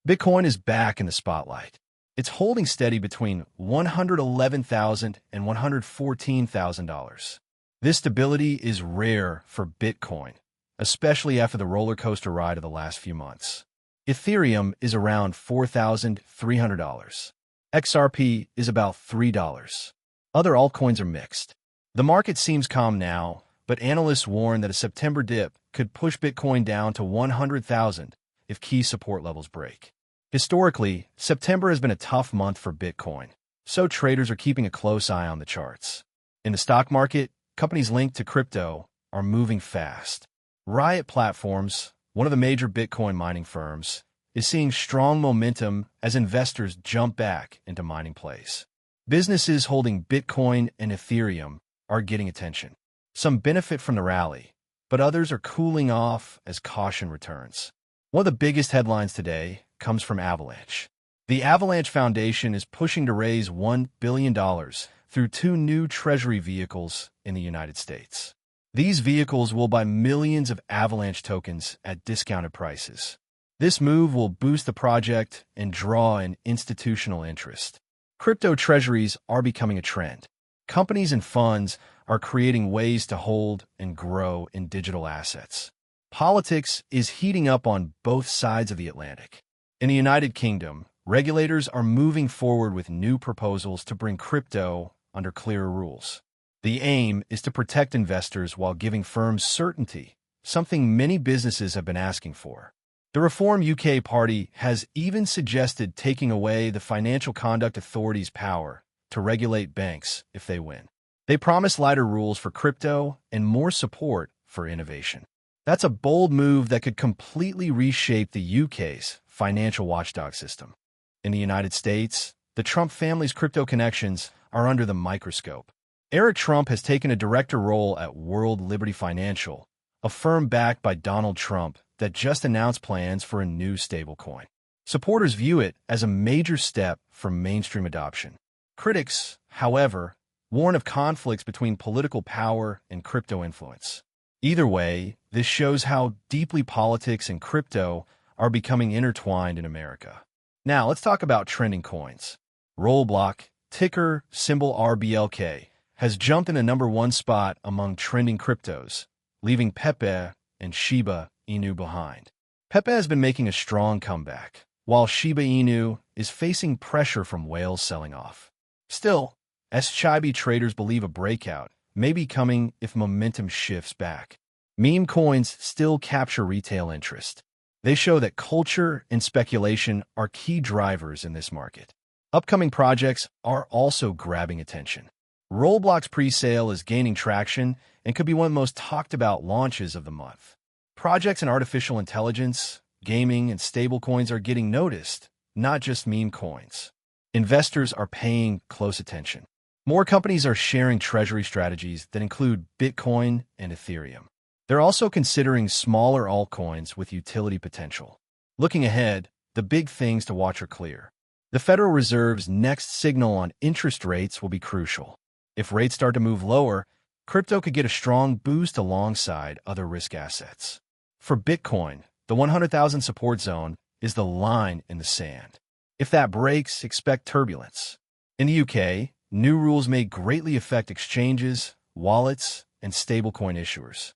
Bitcoin is back in the spotlight. It's holding steady between $111,000 and $114,000. This stability is rare for Bitcoin, especially after the roller coaster ride of the last few months. Ethereum is around $4,300. XRP is about $3. Other altcoins are mixed. The market seems calm now, but analysts warn that a September dip could push Bitcoin down to 100,000 if key support levels break. Historically, September has been a tough month for Bitcoin, so traders are keeping a close eye on the charts. In the stock market, companies linked to crypto are moving fast. Riot Platforms, one of the major Bitcoin mining firms, is seeing strong momentum as investors jump back into mining plays. Businesses holding Bitcoin and Ethereum are getting attention. Some benefit from the rally, but others are cooling off as caution returns. One of the biggest headlines today comes from Avalanche. The Avalanche Foundation is pushing to raise $1 billion through 2 new treasury vehicles in the United States. These vehicles will buy millions of Avalanche tokens at discounted prices. This move will boost the project and draw in institutional interest. Crypto treasuries are becoming a trend. Companies and funds are creating ways to hold and grow in digital assets. Politics is heating up on both sides of the Atlantic. In the United Kingdom, regulators are moving forward with new proposals to bring crypto under clearer rules. The aim is to protect investors while giving firms certainty, something many businesses have been asking for. The Reform UK Party has even suggested taking away the Financial Conduct Authority's power to regulate banks if they win. They promise lighter rules for crypto and more support for innovation. That's a bold move that could completely reshape the UK's financial watchdog system. In the United States, the Trump family's crypto connections are under the microscope. Eric Trump has taken a director role at World Liberty Financial, a firm backed by Donald Trump that just announced plans for a new stablecoin. Supporters view it as a major step for mainstream adoption. Critics, however, warn of conflicts between political power and crypto influence. Either way, this shows how deeply politics and crypto are becoming intertwined in America. Now, let's talk about trending coins. Rollblock, ticker symbol RBLK, has jumped in a #1 spot among trending cryptos, leaving Pepe and Shiba Inu behind. Pepe has been making a strong comeback, while Shiba Inu is facing pressure from whales selling off. Still, SHIB traders believe a breakout may be coming if momentum shifts back. Meme coins still capture retail interest. They show that culture and speculation are key drivers in this market. Upcoming projects are also grabbing attention. Rollblock's pre-sale is gaining traction and could be one of the most talked about launches of the month. Projects in artificial intelligence, gaming, and stablecoins are getting noticed, not just meme coins. Investors are paying close attention. More companies are sharing treasury strategies that include Bitcoin and Ethereum. They're also considering smaller altcoins with utility potential. Looking ahead, the big things to watch are clear. The Federal Reserve's next signal on interest rates will be crucial. If rates start to move lower, crypto could get a strong boost alongside other risk assets. For Bitcoin, the 100,000 support zone is the line in the sand. If that breaks, expect turbulence. In the UK, new rules may greatly affect exchanges, wallets, and stablecoin issuers.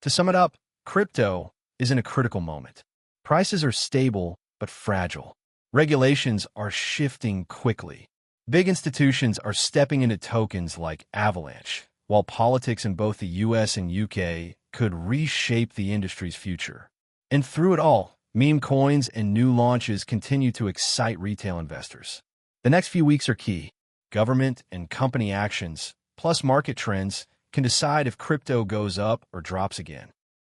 To sum it up, crypto is in a critical moment. Prices are stable but fragile. Regulations are shifting quickly. Big institutions are stepping into tokens like Avalanche, while politics in both the US and UK could reshape the industry's future. And through it all, meme coins and new launches continue to excite retail investors. The next few weeks are key. Government and company actions, plus market trends, can decide if crypto goes up or drops again.